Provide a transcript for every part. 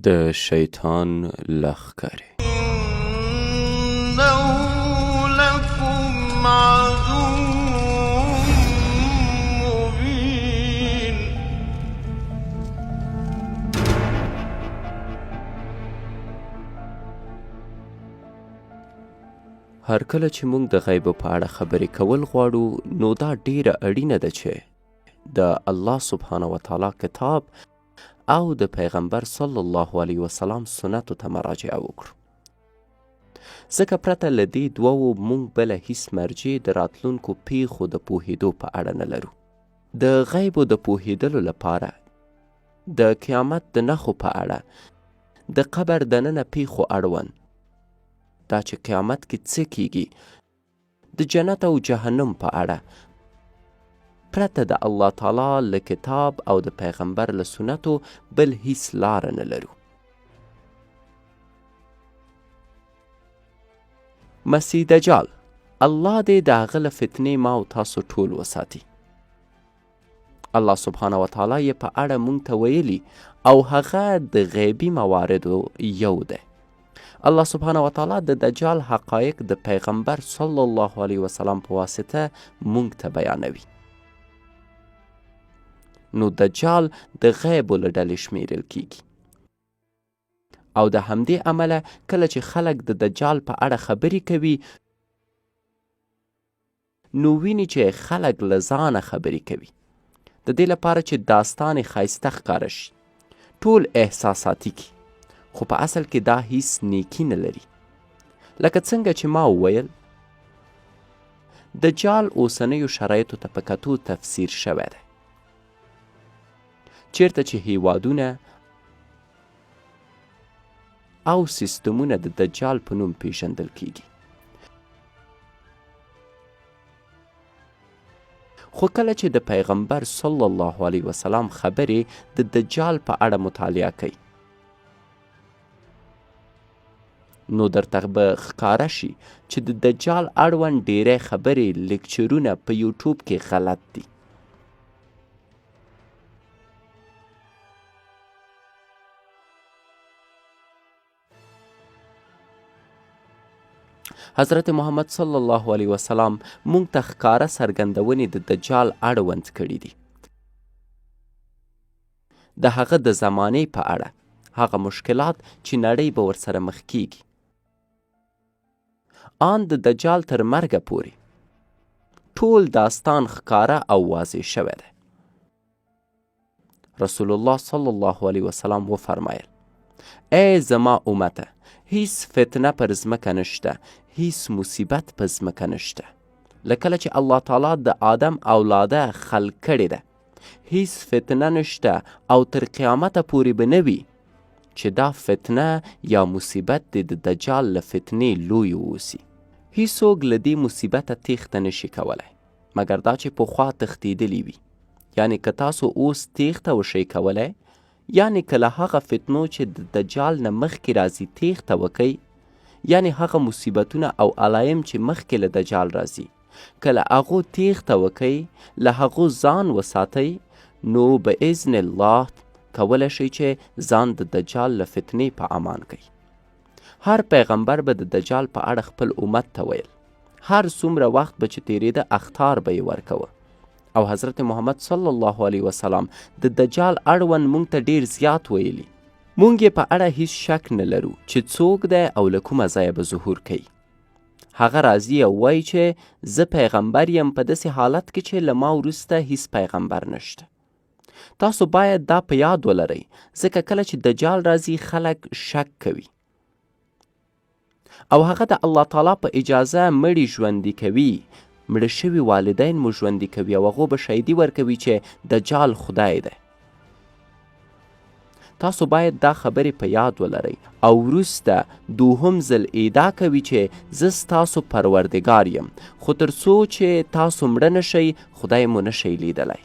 د شیطان لښکرې. إنه لكم عدو مبين. هر کله چې موږ د غیب په اړه خبرې کول غواړو نو دا ډیره اړینه ده چې د الله سبحانه وتعالی کتاب او د پیغمبر صلی الله علیه وسلم سنتو ته مراجعه وکړو، ځکه پرته له دې دوو موږ بله هیڅ مرجع د راتلونکو پیښو د پوهېدو په اړه نه لرو. د غیبو د پوهېدلو لپاره د قیامت د نښو په اړه، د قبر دننه پیښو اړوند، دا چې قیامت کې څه کیږي، د جنت او جهنم په اړه پرته د الله تعالی له کتاب او د پیغمبر له سنتو بل هیڅ لاره نه لرو. مسیح دجال، الله دې د هغه له فتنې ما او تاسو ټول وساتي. الله سبحانه وتعالی یې په اړه موږ ته ویلي او هغه د غیبي مواردو یو دی. الله سبحانه وتعالی د دجال حقایق د پیغمبر صلی الله علیه وسلم په واسطه موږ ته بیانوي. نو دجال د غیبو له ډلې شمیرل کیږي او د همدې عمله کله چې خلک د دجال په اړه خبرې کوي نو ویني چې خلک له ځانه خبرې کوي، د دې لپاره چې داستان یې ښایسته ښکاره شي، ټول احساساتي کی، خو په اصل کې دا هیڅ نیکی نه لري. لکه څنګه چې ما وویل، دجال اوسنیو شرایطو ته په کتو تفسیر شوی دی، چیرته چې هیوادونه او سیستمونه د دجال په نوم پیژندل کیږي. خو کله چې د پیغمبر صلی الله علیه وسلم خبرې د دجال په اړه مطالعه کوي نو درته به ښکاره شي چې د دجال اړوند ډیری خبرې لیکچرونه په یوټیوب کې غلط دي. حضرت محمد صلی الله علیه وسلم مونږ ته ښکاره څرګندونې د دجال اړوند کړي دي. د هغه د زمانې په اړه، هغه مشکلات چې نړۍ به ورسره مخ کیږي، آن د دجال تر مرګه پورې ټول داستان ښکاره او واضح شوی دی. رسول الله صلی الله علیه وسلم وفرمایل: ای زما امته، هیڅ فتنه پر ځمکه نشته، هیڅ مصیبت په ځمکه نشته. لکله چې الله تعالی د آدم اولاده خلق کړې ده، هیڅ فتنه نشته او تر قیامته پورې به نه وي چې دا فتنه یا مصیبت د دجال له فتنې لوی واوسي. هیڅوک له دې مصیبته تیښته نشي کولی مګر دا چې پخوا تښتېدلی وي. یعنې که تاسو اوس تیښته وشئ کولی، یعنې که له هغه فتنو چې د دجال نه مخکې راځي تیښته وکئ، یعنې هغه مصیبتونه او علایم چې مخکې له دجال راځي، که له هغو تیښته وکئ، له هغو ځان وساتئ، نو به اذن الله کولی شئ چې ځان د دجال له فتنې په امان کئ. هر پیغمبر به د دجال په اړه خپل امت ته ویل، هر څومره وخت به چې تیرېده اخطار به یې ورکوه. او حضرت محمد صلی الله علیه وسلم د دجال اړوند مونږ ته ډیر زیات ویلي. مونږ یې په اړه هیڅ شک نه لرو چې څوک دی او له کومه ځایه به ظهور کوي. هغه راځي او وایي چې زه پیغمبر یم په داسې حالت کې چې له ما وروسته هیڅ پیغمبر نشته. تاسو باید دا په یاد ولرئ، ځکه کله چې دجال راځي خلک شک کوي او هغه د الله تعالی په اجازه مړي ژوندي کوي، مړه شوي والدین مو ژوندي کوي او هغو به شهیدي ورکوي چې دجال خدای دی. تاسو باید دا خبرې په یاد ولرئ او وروسته دوهم ځل ادعا کوي چې زه ستاسو پروردګار یم، خو تر څو چې تاسو مړه نشئ خدای مو نشئ لیدلی.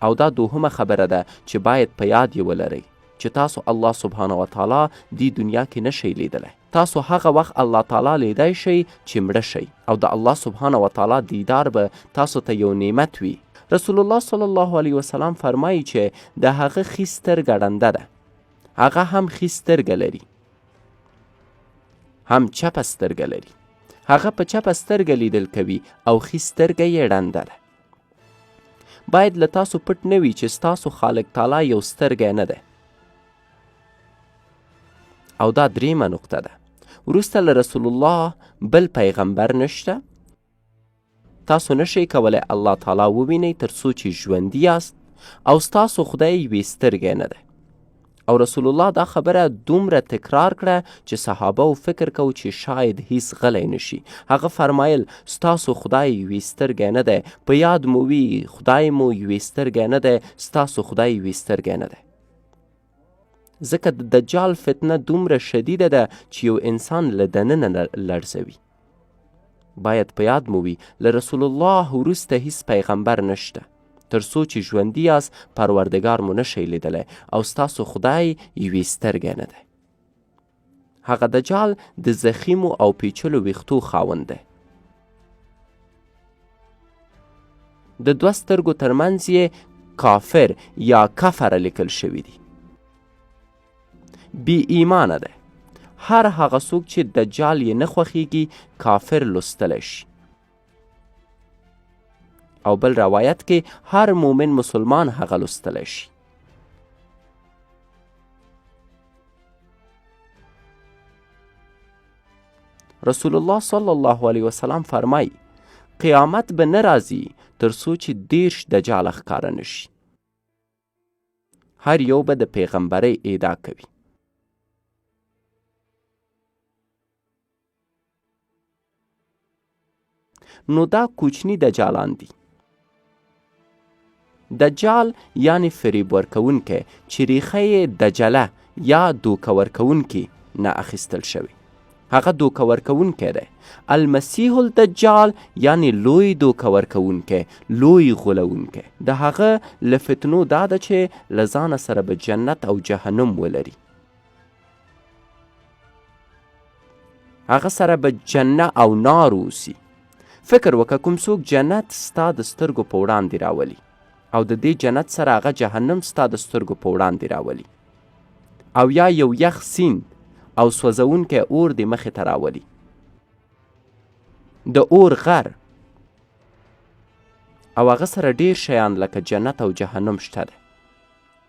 او دا دوهمه خبره ده چې باید په یاد یې ولرئ چې تاسو الله سبحانه وتعالی دی دنیا کې نشئ لیدلی. تاسو هغه وخت الله تعالی لیدای شئ چې مړه شئ او د الله سبحانه وتعالی دیدار به تاسو ته یو نعمت وي. رسول الله صلی الله علیه وسلم فرمایي چې د هغه ښي سترګه ړنده ده هغه هم ښي سترګه لري هم چپه سترګه لري. هغه په چپه سترګه لیدل کوي او ښي سترګه یې ړنده ده. باید له تاسو پټ نه وي چې ستاسو خالق تعالی یو سترګی نه دی. او دا دریمه نقطه ده. وروسته له رسول الله بل پیغمبر نشته. تاسو نشئ کولی الله تعالی ووینئ تر څو چې ژوندي یاست او ستاسو خدای یوې سترګی نه دی. او رسول الله دا خبره دومره تکرار کړه چې صحابه و فکر کو چې شاید هیڅ غلی نشي. هغه فرمایل ستاسو خدای یوې سترګی نه دی، په یاد مو وي خدای مو یوې سترګی نه دی، ستاسو خدای یوې سترګی نه دی. ځکه د دجال فتنه دومره شدیده ده چې یو انسان له دننه لړزوي. باید په یاد مو وي له رسول الله وروسته هیڅ پیغمبر نشته. تر څو چې ژوندي یاست پروردګار مو نشئ لیدلی او ستاسو خدای یوې سترګی نه دی. هغه دجال د زخیمو او پیچلو ویښتو خاوند دی. د دوه سترګو ترمنځ یې کافر یا کفره لیکل شوي دي. بی ایمانه دی. هر هغه څوک چې دجال یې نه خوښیږي کافر لوستلی شي. او بل روایت کې هر مومن مسلمان هغه لوستلی شي. رسول الله صلی الله علیه وسلم فرمایي قیامت به نه راځي تر څو چې 30 دجال ښکاره نشي. هر یو به د پیغمبرۍ ادعا کوي. نو دا کوچني دجالان دي. دجال یعنی فریب ورکوونکی چې ریښه یې دجله یا دوکه ورکوونکي نه اخیستل شوی. هغه دوکه ورکوونکی دی. المسیح الدجال یعنی لوی دوکه ورکوونکی، لوی غولونکی. د هغه له فتنو دا ده چې له ځانه سره به جنت او جهنم ولري. هغه سره به جنه او نار اوسي. فکر وکړه کوم څوک جنت ستا د سترګو په وړاندې راولي او د دې جنت سره هغه جهنم ستا د سترګو په وړاندې راولي، او یا یو یخ سیند او سوځونکی اور دې مخې ته راولي. د اور غر او هغه سره ډیر شیان لکه جنت او جهنم شته ده.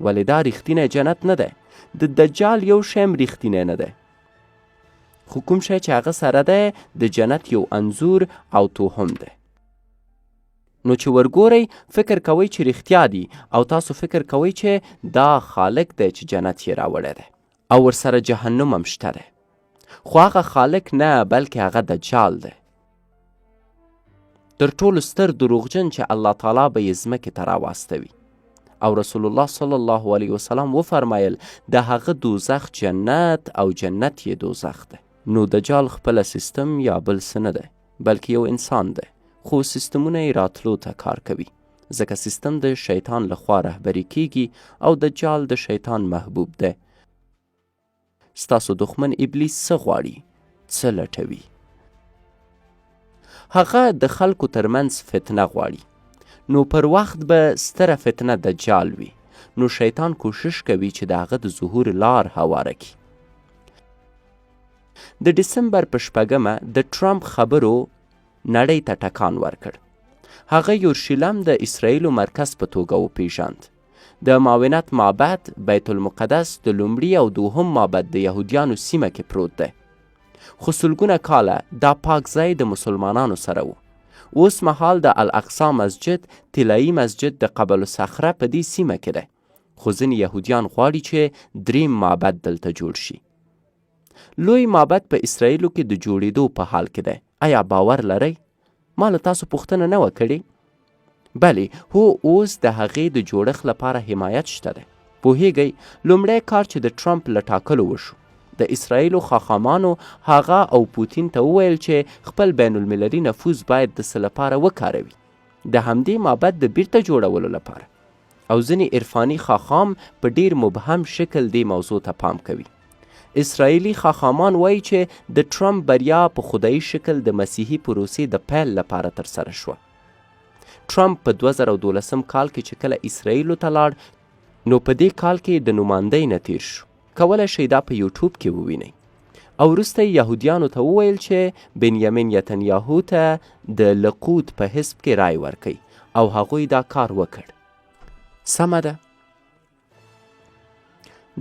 ولې دا ریښتینی جنت نه دی. د دجال یو شی هم ریښتینی نه دی، خو کوم شی چې هغه سره دی د جنت یو انځور او توهم دی. نو چې ورګورئ فکر کوئ چې رښتیا دي او تاسو فکر کوئ چې دا خالق دی چې جنت یې راوړی دی او ورسره جهنم هم شته دی. خو هغه خالق نه بلکې هغه دجال دی. تر ټولو ستر دروغجن چې الله تعالی به یې ځمکې ته راواستوي. او رسول الله صلی الله علیه وسلم وفرمایل د هغه دوزخ جنت او جنت یې دوزخ دی. نو دجال خپله سیستم یا بل څه نه دی بلکې یو انسان دی، خو سیستمونه یې راتلو ته کار کوي. ځکه سیستم د شیطان لخوا رهبري کیږي او دجال د شیطان محبوب دی. ستاسو دښمن ابلیس څه غواړي؟ څه لټوي؟ هغه د خلکو ترمنځ فتنه غواړي. نو پر وخت به ستره فتنه دجال وي. نو شیطان کوشش کوي چې د هغه د ظهور لار هواره کړي. د ډسمبر په 6 د ټرمپ خبرو نړۍ ته ټکان ورکړ. هغه یورشلم د اسرائیلو مرکز په توګه وپیژاند. د معاونت معبد بیت المقدس د لومړي او دوهم معبد د یهودیانو سیمه کې پروت دی. خو سلګونه کاله دا پاک ځای د مسلمانانو سره و. اوس مهال د الاقصی مسجد طلایي مسجد د قبل الصخره په دې سیمه کې دی. خو ځینې یهودیان غواړي چې دریم معبد دلته جوړ شي. لوی معبد په اسرائیلو کې د جوړېدو په حال کې دی. آیا باور لرئ؟ ما له تاسو پوښتنه نه وه کړې؟ بلې هو، اوس د هغې د جوړښت لپاره حمایت شته دی. پوهیږئ لومړی کار چې د ټرمپ له ټاکلو وشو، د اسرائیلو خاخامانو هغه او پوتین ته وویل چې خپل بین المللي نفوذ باید د څه لپاره وکاروي؟ د همدې معبد د بیرته جوړولو لپاره. او ځینې عرفاني خاخام په ډیر مبهم شکل دې موضوع ته پام کوي. اسرائیلي خاخامان وایي چې د ټرمپ بریا په خدایي شکل د مسیحي پروسې د پیل لپاره ترسره شوه. ټرمپ په 2012 کال کې چې کله اسرائیلو ته لاړ، نو په دې کال کې د نمایندۍ نه تیر شو. کولی شئ دا په یوټیوب کې ووینئ. او وروسته یې یهودیانو ته وویل چې بنیامین نتنیاهو ته د لقود په حزب کې رای ورکوي او هغوی دا کار وکړ. سمه ده.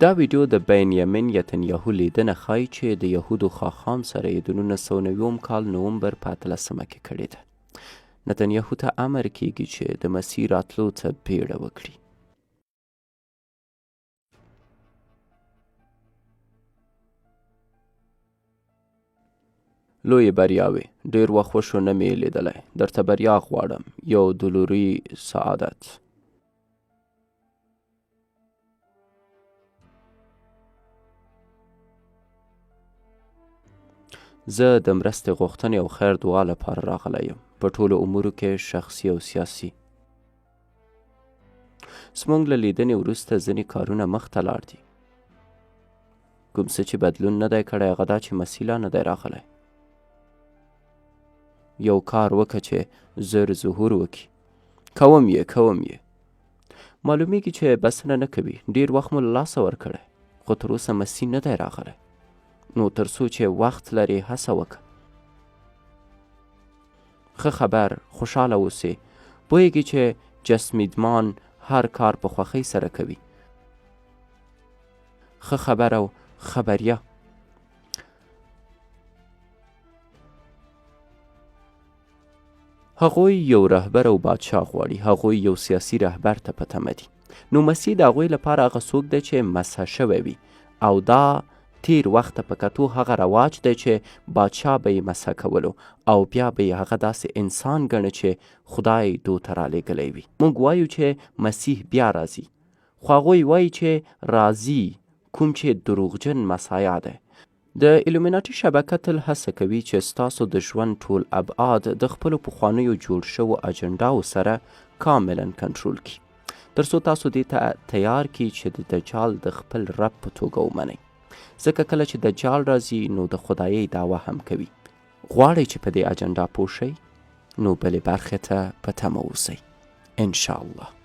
دا ویډیو د بنیامین نتنیاهو لیدنه ښایي چې د یهودو خاخام سره یې د 1990 کال نومبر په 18 کې کړې ده. نتنیاهو ته امر کیږي چې د مسیح راتلو ته بیړه وکړي. لوی بریاوې ډېر وخت وشو نه مې لیدلی. درته بریا غواړم. یو دلوري سعادت. زه د مرستې غوښتنې او خیر دعا لپاره راغلی یم، په ټولو امورو کې شخصي او سیاسي. زموږ له لیدنې وروسته ځینې کارونه مخته لاړ دي. کوم څه چې بدلون نه دی کړی هغه دا چې مسیح لا نه دی راغلی. یو کار وکړه چې زر ظهور وکړي. کوم یې. معلومیږي چې بسنه نه کوي. ډېر وخت مو له لاسه ورکړی خو تر اوسه مسیح نه دی راغلی. نو تر څو چې وخت لري هڅه وکړه. ښه خبر، خوشحاله اوسئ. پوهیږي چې جسمیدمان هر کار په خوښۍ سره کوي. ښه خبر او خبریه. هغوی یو رهبر او بادشاه غواړي. هغوی یو سیاسي رهبر ته په تمه دي. نو مسیح د هغوی لپاره هغه څوک دی چې مسح شوی وي او دا تیر وخت په کتو هغه رواج دی چې بادشاه به یې مسح کولو او بیا به یې هغه داسې انسان ګڼه چې خدای دو ته رالیږلی وي. موږ وایو چې مسیح بیا راځي، خو هغوی وایي چې راځي کوم چې دروغجن مسایا دی. د ایلومیناټي شبکه تل هڅه کوي چې ستاسو د ژوند ټول ابعاد د خپلو پخوانیو جوړ شوو اجنډاو سره کاملا کنټرول کړي، تر څو تاسو دې ته تیار کړي چې د دجال د خپل رب په توګه ومنئ. ځکه کله چې دجال راځي نو د خدایۍ دعوه هم کوي. غواړئ چې په دې اجنډا پوه شئ؟ نو بلې برخې ته په تمه اوسئ انشاءالله.